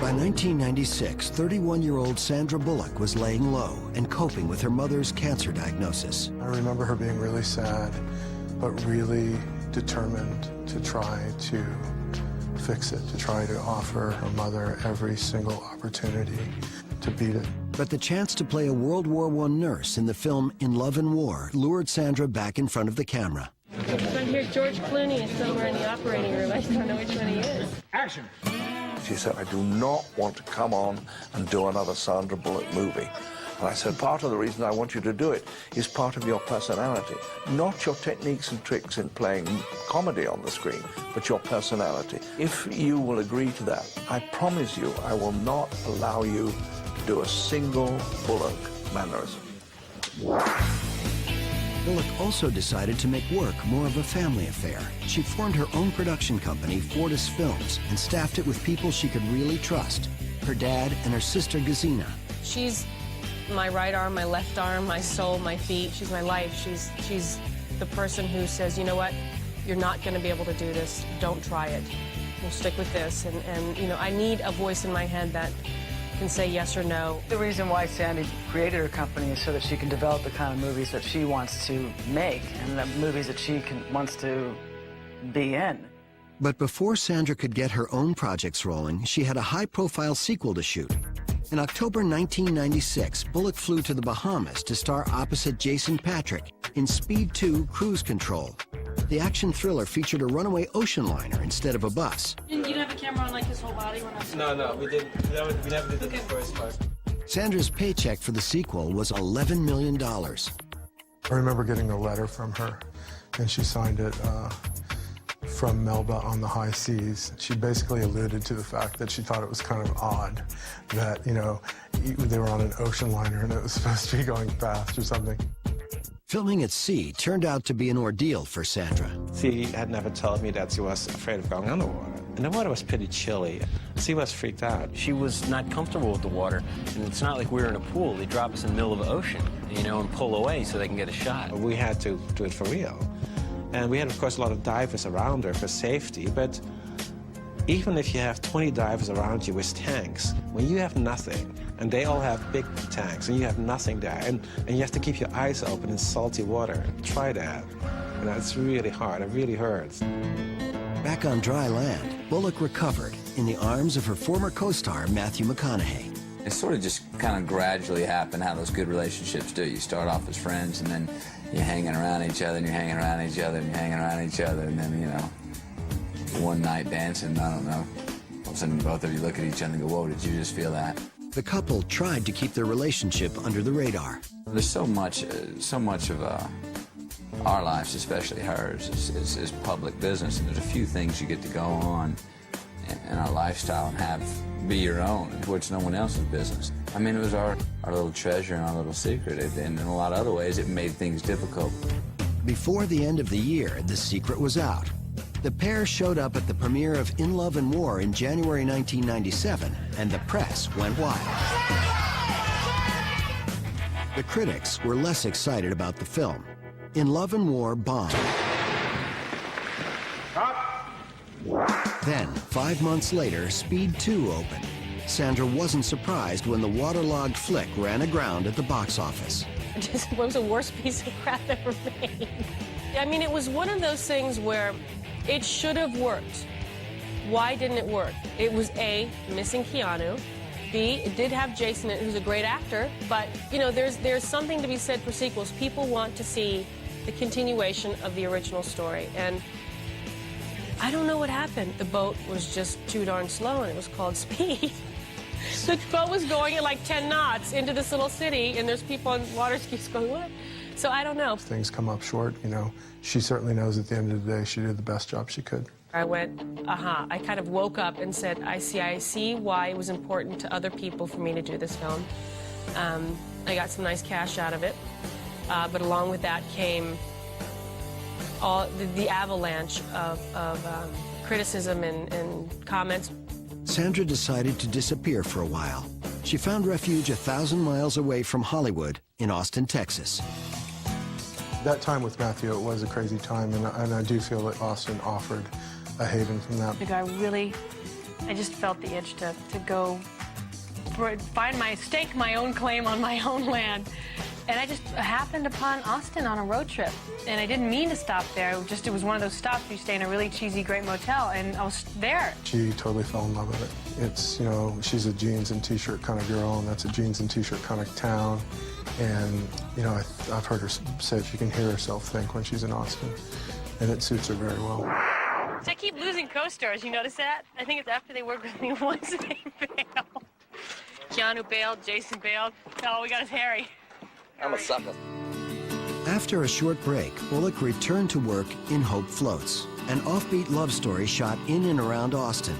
By 1996, 31-year-old Sandra Bullock was laying low and coping with her mother's cancer diagnosis. I remember her being really sad, but really determined to try to fix it, to try to offer her mother every single opportunity to beat it. But the chance to play a World War I nurse in the film In Love and War lured Sandra back in front of the camera. I hear George Clooney is somewhere in the operating room. I don't know which one he is. Action! She said, I do not want to come on and do another Sandra Bullock movie. And I said, part of the reason I want you to do it is part of your personality, not your techniques and tricks in playing comedy on the screen, but your personality. If you will agree to that, I promise you I will not allow you to do a single Bullock mannerism. Bullock also decided to make work more of a family affair. She formed her own production company, Fortis Films, and staffed it with people she could really trust, her dad and her sister, Gazina. She's my right arm, my left arm, my soul, my feet. She's my life. She's the person who says, you know what, you're not going to be able to do this. Don't try it. We'll stick with this. And you know, I need a voice in my head that can say yes or no. The reason why Sandy created her company is so that she can develop the kind of movies that she wants to make and the movies that she wants to be in. But before Sandra could get her own projects rolling, she had a high-profile sequel to shoot. In October 1996, Bullock flew to the Bahamas to star opposite Jason Patric in Speed 2 Cruise Control. The action thriller featured a runaway ocean liner instead of a bus. You didn't have a camera on like his whole body when I was... No, we didn't. We never did the first part. Sandra's paycheck for the sequel was $11 million. I remember getting a letter from her, and she signed it from Melba on the high seas. She basically alluded to the fact that she thought it was kind of odd that, you know, they were on an ocean liner and it was supposed to be going fast or something. Filming at sea turned out to be an ordeal for Sandra. She had never told me that she was afraid of going underwater. And the water was pretty chilly. She was freaked out. She was not comfortable with the water, and it's not like we were in a pool. They drop us in the middle of the ocean, you know, and pull away so they can get a shot. We had to do it for real. And we had, of course, a lot of divers around her for safety, but even if you have 20 divers around you with tanks, when you have nothing, and they all have big tanks, and you have nothing there, and you have to keep your eyes open in salty water, try that. You know, it's really hard, it really hurts. Back on dry land, Bullock recovered in the arms of her former co-star, Matthew McConaughey. It sort of just kind of gradually happened how those good relationships do. You start off as friends, and then you're hanging around each other, and you're hanging around each other, and you're hanging around each other, and then, you know, one night dancing, I don't know, all of a sudden both of you look at each other and go, whoa, did you just feel that? The couple tried to keep their relationship under the radar. There's so much of our lives, especially hers, is public business, and there's a few things you get to go on in our lifestyle and have be your own, which no one else's business. I mean, it was our little treasure and our little secret, and in a lot of other ways, it made things difficult. Before the end of the year, the secret was out. The pair showed up at the premiere of In Love and War in January 1997, and the press went wild. The critics were less excited about the film. In Love and War bombed. Then, 5 months later, Speed 2 opened. Sandra wasn't surprised when the waterlogged flick ran aground at the box office. It was the worst piece of crap ever made. I mean, it was one of those things where it should have worked. Why didn't it work? It was A, missing Keanu. B, it did have Jason, who's a great actor, but, you know, there's something to be said for sequels. People want to see the continuation of the original story, and I don't know what happened. The boat was just too darn slow, and it was called Speed. The boat was going at like 10 knots into this little city, and there's people on water skis going, what? So I don't know. If things come up short, you know, she certainly knows at the end of the day she did the best job she could. I went, I kind of woke up and said, I see why it was important to other people for me to do this film. I got some nice cash out of it, but along with that came all the avalanche of criticism and comments. Sandra decided to disappear for a while. She found refuge 1,000 miles away from Hollywood in Austin, Texas. That time with Matthew, it was a crazy time, and I do feel that Austin offered a haven from that. The guy really I just felt the itch to go stake my own claim on my own land. And I just happened upon Austin on a road trip. And I didn't mean to stop there. It was one of those stops where you stay in a really cheesy, great motel, and I was there. She totally fell in love with it. It's, you know, she's a jeans and t-shirt kind of girl, and that's a jeans and t-shirt kind of town. And, you know, I've heard her say she can hear herself think when she's in Austin, and it suits her very well. So I keep losing co-stars, you notice that? I think it's after they work with me once they bail. Keanu bailed, Jason bailed. Oh, we got his Harry. I'm a sucker. After a short break, Bullock returned to work in Hope Floats, an offbeat love story shot in and around Austin.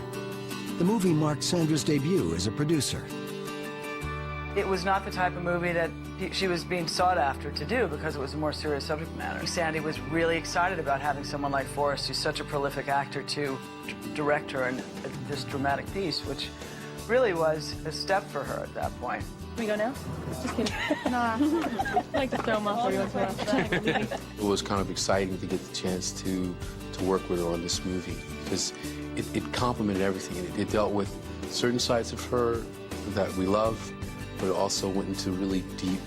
The movie marked Sandra's debut as a producer. It was not the type of movie that she was being sought after to do because it was a more serious subject matter. Sandy was really excited about having someone like Forrest, who's such a prolific actor, to direct her in this dramatic piece, which really was a step for her at that point. Can we go now? Just kidding. Nah. I like to throw them off every once in a while. It was kind of exciting to get the chance to work with her on this movie because it complemented everything. It dealt with certain sides of her that we love, but it also went into a really deep,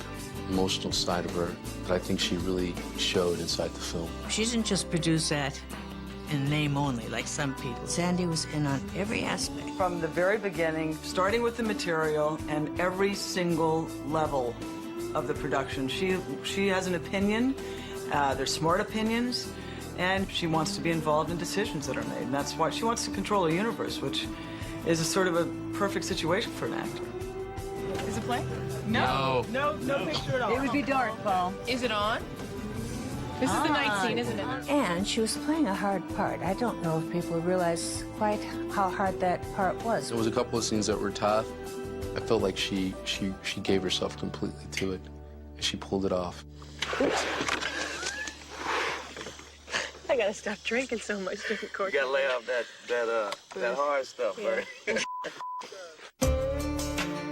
emotional side of her that I think she really showed inside the film. She didn't just produce that in name only, like some people. Sandy was in on every aspect. From the very beginning, starting with the material and every single level of the production, she has an opinion. They're smart opinions, and she wants to be involved in decisions that are made. And that's why she wants to control a universe, which is a sort of a perfect situation for an actor. Is it play? No picture at all. It would be dark, Paul. Is it on? This is the night scene, isn't it? And she was playing a hard part. I don't know if people realize quite how hard that part was. There was a couple of scenes that were tough. I felt like she gave herself completely to it, and she pulled it off. Oops. I gotta stop drinking so much during the course. You gotta lay off that hard stuff, Bert.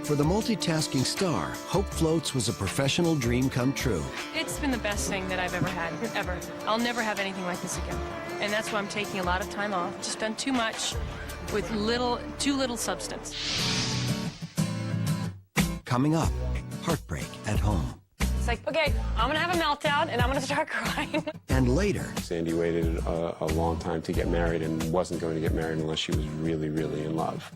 For the multitasking star, Hope Floats was a professional dream come true. It's been the best thing that I've ever had, ever. I'll never have anything like this again. And that's why I'm taking a lot of time off. Just done too much with too little substance. Coming up, heartbreak at home. It's like, okay, I'm gonna have a meltdown and I'm gonna start crying. And later, Sandy waited a long time to get married and wasn't going to get married unless she was really, really in love.